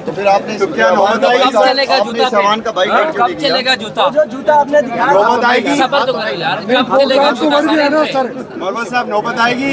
تو پھر آپ نے کب چلے گا جوتا سامان کا بائک کب چلے گا جوتا جو جوتا آپ نے دکھایا نوبت آئے گی صبر تو کرو یار کب چلے گا جوتا مولوی صاحب نوبت آئے گی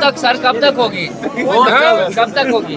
تک سر کب تک ہوگی کب تک ہوگی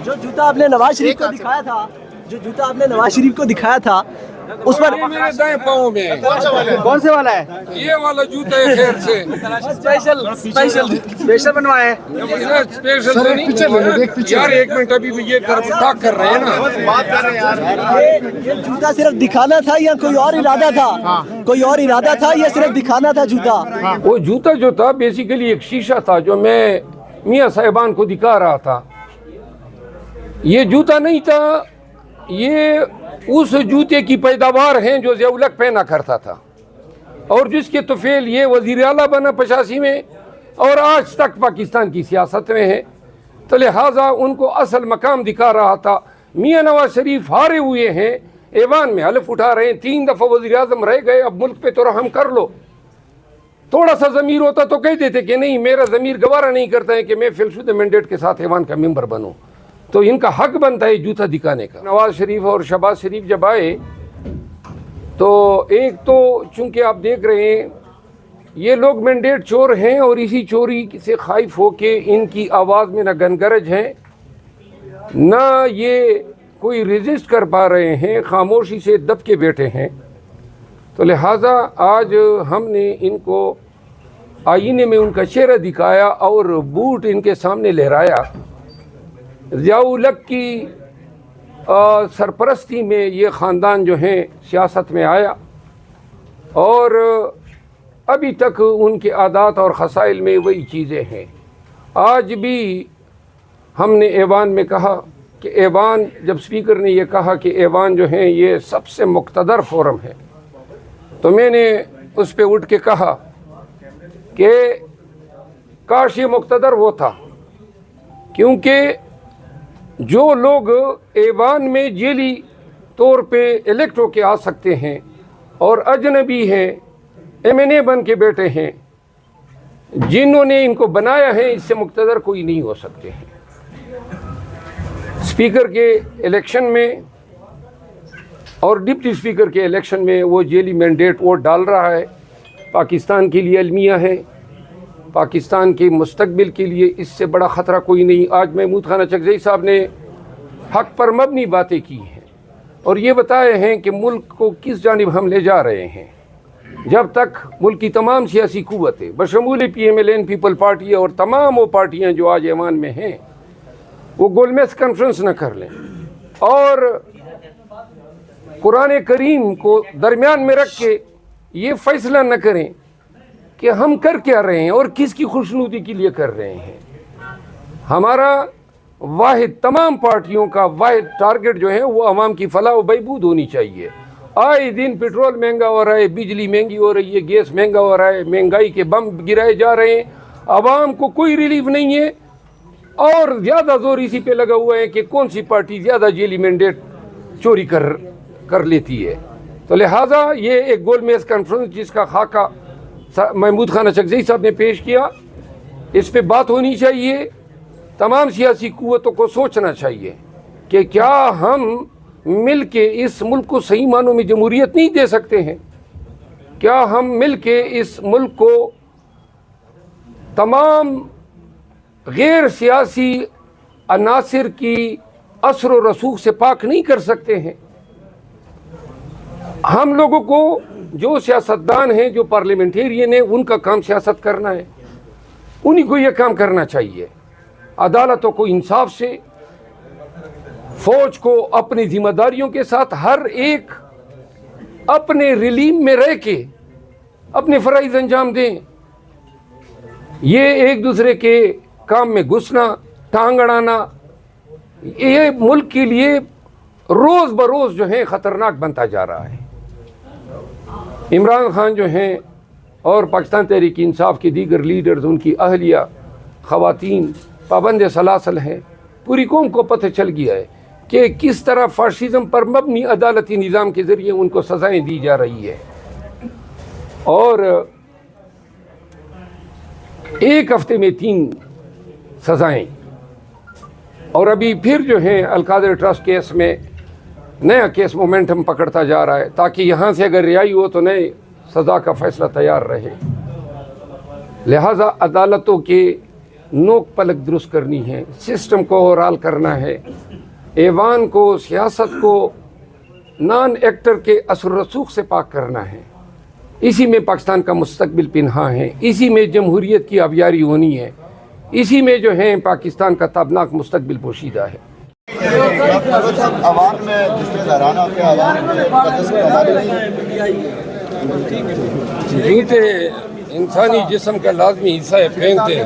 جو جوتا آپ نے نواز شریف کو دکھایا تھا جو جوتا آپ نے نواز شریف کو دکھایا تھا اس پر یہ میرے دائیں پاؤں میں ہے، کون سے والا ہے یہ والا جوتا ہے خیر سے اسپیشل بنوایا ہے اسپیشل تو نہیں یار، ایک منٹ ابھی بھی یہ ٹاک کر رہے ہیں نا۔ بات کر رہے ہیں یار یہ جوتا صرف دکھانا تھا یا کوئی اور ارادہ تھا؟ کوئی اور ارادہ تھا یا صرف دکھانا تھا جوتا؟ وہ جوتا جو تھا بیسیکلی ایک شیشہ تھا جو میں میاں صاحبان کو دکھا رہا تھا۔ یہ جوتا نہیں تھا، یہ اس جوتے کی پیداوار ہیں جو ضیاء الحق پہنا کرتا تھا اور جس کے طفیل یہ وزیر اعلیٰ بنا 85 میں اور آج تک پاکستان کی سیاست میں ہے، تو لہٰذا ان کو اصل مقام دکھا رہا تھا۔ میاں نواز شریف ہارے ہوئے ہیں، ایوان میں حلف اٹھا رہے ہیں، 3 دفعہ وزیر اعظم رہ گئے، اب ملک پہ تو رحم کر لو۔ تھوڑا سا ضمیر ہوتا تو کہہ دیتے کہ نہیں، میرا ضمیر گوارا نہیں کرتا ہے کہ میں فی الشدہ مینڈیٹ کے ساتھ ایوان کا ممبر بنوں، تو ان کا حق بنتا ہے جوتا دکھانے کا۔ نواز شریف اور شہباز شریف جب آئے تو ایک تو چونکہ آپ دیکھ رہے ہیں یہ لوگ مینڈیٹ چور ہیں اور اسی چوری سے خائف ہو کے ان کی آواز میں نہ گنگرج ہیں نہ یہ کوئی ریزسٹ کر پا رہے ہیں، خاموشی سے دب کے بیٹھے ہیں۔ تو لہٰذا آج ہم نے ان کو آئینے میں ان کا چہرہ دکھایا اور بوٹ ان کے سامنے لہرایا۔ ضیاء الحق کی سرپرستی میں یہ خاندان جو ہیں سیاست میں آیا اور ابھی تک ان کے عادات اور خصائل میں وہی چیزیں ہیں۔ آج بھی ہم نے ایوان میں کہا کہ ایوان، جب اسپیکر نے یہ کہا کہ ایوان جو ہیں یہ سب سے مقتدر فورم ہے، تو میں نے اس پہ اٹھ کے کہا کہ کاش یہ مقتدر وہ تھا، کیونکہ جو لوگ ایوان میں جیلی طور پہ الیکٹ ہو کے آ سکتے ہیں اور اجنبی ہیں، ایم این اے بن کے بیٹھے ہیں، جنہوں نے ان کو بنایا ہے، اس سے مقتدر کوئی نہیں ہو سکتے ہیں۔ اسپیکر کے الیکشن میں اور ڈپٹی اسپیکر کے الیکشن میں وہ جیلی مینڈیٹ ووٹ ڈال رہا ہے، پاکستان کے لیے المیہ ہے، پاکستان کے مستقبل کے لیے اس سے بڑا خطرہ کوئی نہیں۔ آج محمود خان اچکزئی صاحب نے حق پر مبنی باتیں کی ہیں اور یہ بتائے ہیں کہ ملک کو کس جانب ہم لے جا رہے ہیں۔ جب تک ملک کی تمام سیاسی قوتیں بشمول P M L N People's Party اور تمام وہ پارٹیاں جو آج ایوان میں ہیں وہ گول میز کانفرنس نہ کر لیں اور قرآن کریم کو درمیان میں رکھ کے یہ فیصلہ نہ کریں کہ ہم کر کیا رہے ہیں اور کس کی خوشنودی کے لیے کر رہے ہیں۔ ہمارا واحد، تمام پارٹیوں کا واحد ٹارگٹ جو ہے وہ عوام کی فلاح و بہبود ہونی چاہیے۔ آئے دن پیٹرول مہنگا ہو رہا ہے، بجلی مہنگی ہو رہی ہے، گیس مہنگا ہو رہا ہے، مہنگائی کے بم گرائے جا رہے ہیں، عوام کو کوئی ریلیف نہیں ہے اور زیادہ زور اسی پہ لگا ہوا ہے کہ کون سی پارٹی زیادہ جیلی مینڈیٹ چوری کر لیتی ہے۔ تو لہٰذا یہ ایک گول میز کانفرنس جس کا خاکہ محمود خان اچکزئی صاحب نے پیش کیا، اس پہ بات ہونی چاہیے۔ تمام سیاسی قوتوں کو سوچنا چاہیے کہ کیا ہم مل کے اس ملک کو صحیح معنوں میں جمہوریت نہیں دے سکتے ہیں؟ کیا ہم مل کے اس ملک کو تمام غیر سیاسی عناصر کی اثر و رسوخ سے پاک نہیں کر سکتے ہیں؟ ہم لوگوں کو جو سیاستدان ہیں، جو پارلیمنٹیرین ہیں، ان کا کام سیاست کرنا ہے، انہی کو یہ کام کرنا چاہیے۔ عدالتوں کو انصاف سے، فوج کو اپنی ذمہ داریوں کے ساتھ، ہر ایک اپنے ریلیم میں رہ کے اپنے فرائض انجام دیں۔ یہ ایک دوسرے کے کام میں گھسنا، ٹانگ اڑانا، یہ ملک کے لیے روز بروز جو ہے خطرناک بنتا جا رہا ہے۔ عمران خان جو ہیں اور پاکستان تحریک انصاف کے دیگر لیڈرز، ان کی اہلیہ، خواتین پابند سلاسل ہیں، پوری قوم کو پتہ چل گیا ہے کہ کس طرح فاشزم پر مبنی عدالتی نظام کے ذریعے ان کو سزائیں دی جا رہی ہے، اور ایک ہفتے میں 3 سزائیں، اور ابھی پھر جو ہیں القادر ٹرسٹ کیس میں نیا کیس مومنٹم پکڑتا جا رہا ہے تاکہ یہاں سے اگر رہائی ہو تو نئے سزا کا فیصلہ تیار رہے۔ لہٰذا عدالتوں کے نوک پلک درست کرنی ہے، سسٹم کو اوورال کرنا ہے، ایوان کو، سیاست کو نان ایکٹر کے اثر و رسوخ سے پاک کرنا ہے۔ اسی میں پاکستان کا مستقبل پنہاں ہے، اسی میں جمہوریت کی آبیاری ہونی ہے، اسی میں جو ہے پاکستان کا تابناک مستقبل پوشیدہ ہے۔ عوام میں جس میں حیران ہوتے ہیں، عوام میں قدس کی پامالی نہیں جوتے انسانی جسم کا لازمی حصہ ہے، پھینکتے ہیں۔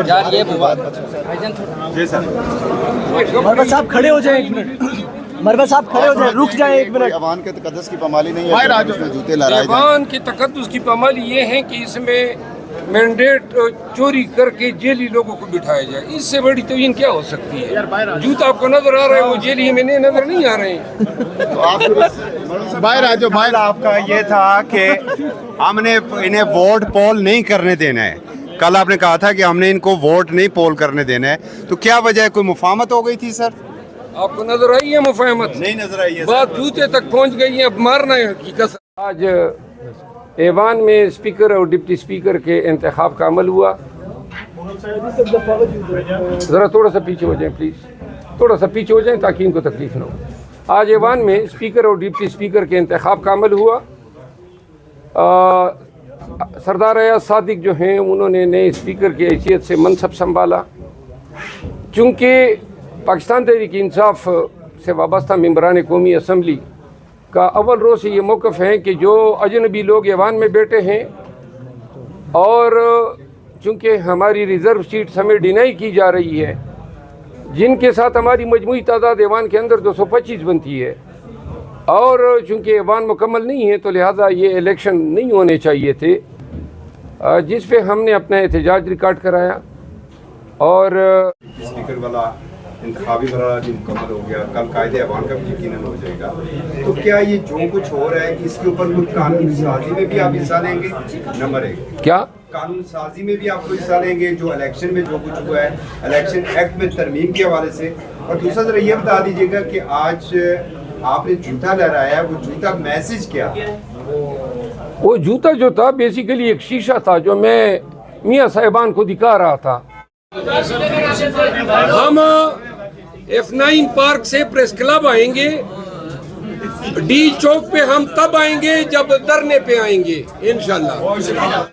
یار یہ بات جی سر، مروا صاحب کھڑے ہو جائیں 1 منٹ، مروا صاحب کھڑے ہو جائیں، رک جائیں 1 منٹ۔ عوام کے قدس کی پامالی نہیں ہے، اس میں جوتے لہرائے جائیں۔ ایوان کی تقدس کی پامالی یہ ہے کہ اس میں مینڈیٹ چوری کر کے جیلی لوگوں کو بٹھایا جائے، اس سے بڑی توہین کیا ہو سکتی ہے؟ جوتا آپ کو نظر آ رہا ہے، وہ جیلی میں نظر نہیں آ رہے ہیں۔ تو آپ باہر آ جاؤ، باہر۔ آپ کا یہ تھا کہ ہم نے انہیں ووٹ پول نہیں کرنے دینا ہے، کل آپ نے کہا تھا کہ ہم نے ان کو ووٹ نہیں پول کرنے دینا ہے، تو کیا وجہ ہے؟ کوئی مفاہمت ہو گئی تھی سر؟ آپ کو نظر آئی ہے مفاہمت؟ نہیں نظر آئی ہے سر۔ بات جوتے تک پہنچ گئی ہے، اب مارنا ہے حقیقت۔ آج ایوان میں اسپیکر اور ڈپٹی اسپیکر کے انتخاب کا عمل ہوا۔ ذرا تھوڑا سا پیچھے ہو جائیں پلیز، تھوڑا سا پیچھے ہو جائیں تاکہ ان کو تکلیف نہ ہو۔ آج ایوان میں اسپیکر اور ڈپٹی اسپیکر کے انتخاب کا عمل ہوا۔ سردار ایاز صادق جو ہیں انہوں نے نئے اسپیکر کی حیثیت سے منصب سنبھالا۔ چونکہ پاکستان تحریک انصاف سے وابستہ ممبران قومی اسمبلی کا اول روز سے یہ موقف ہے کہ جو اجنبی لوگ ایوان میں بیٹھے ہیں اور چونکہ ہماری ریزرو سیٹس ہمیں ڈینائی کی جا رہی ہے، جن کے ساتھ ہماری مجموعی تعداد ایوان کے اندر 225 بنتی ہے، اور چونکہ ایوان مکمل نہیں ہے تو لہٰذا یہ الیکشن نہیں ہونے چاہیے تھے، جس پہ ہم نے اپنا احتجاج ریکارڈ کرایا۔ اور اسپیکر والا انتخابی مرحلہ بھی مکمل ہو گیا، کل قائد ایوان کا بھی یقیناً ہو جائے گا، تو کیا یہ جو کچھ ہو رہا ہے کہ اس کے اوپر کوئی قانون سازی میں بھی آپ حصہ لیں گے؟ نمبر 1، کیا قانون سازی میں بھی آپ کو حصہ لیں گے جو الیکشن میں جو کچھ ہوا ہے، الیکشن ایکٹ میں ترمیم کے حوالے سے؟ اور دوسرا ذرا یہ بتا دیجیے گا کہ آج آپ نے جوتا لہرایا ہے، وہ جوتا میسج کیا؟ وہ جوتا جو تھا بیسیکلی ایک شیشہ تھا جو میں میاں صاحبان کو دکھا رہا تھا۔ ہم F9 پارک سے پریس کلب آئیں گے، ڈی چوک پہ ہم تب آئیں گے جب دھرنے پہ آئیں گے انشاءاللہ۔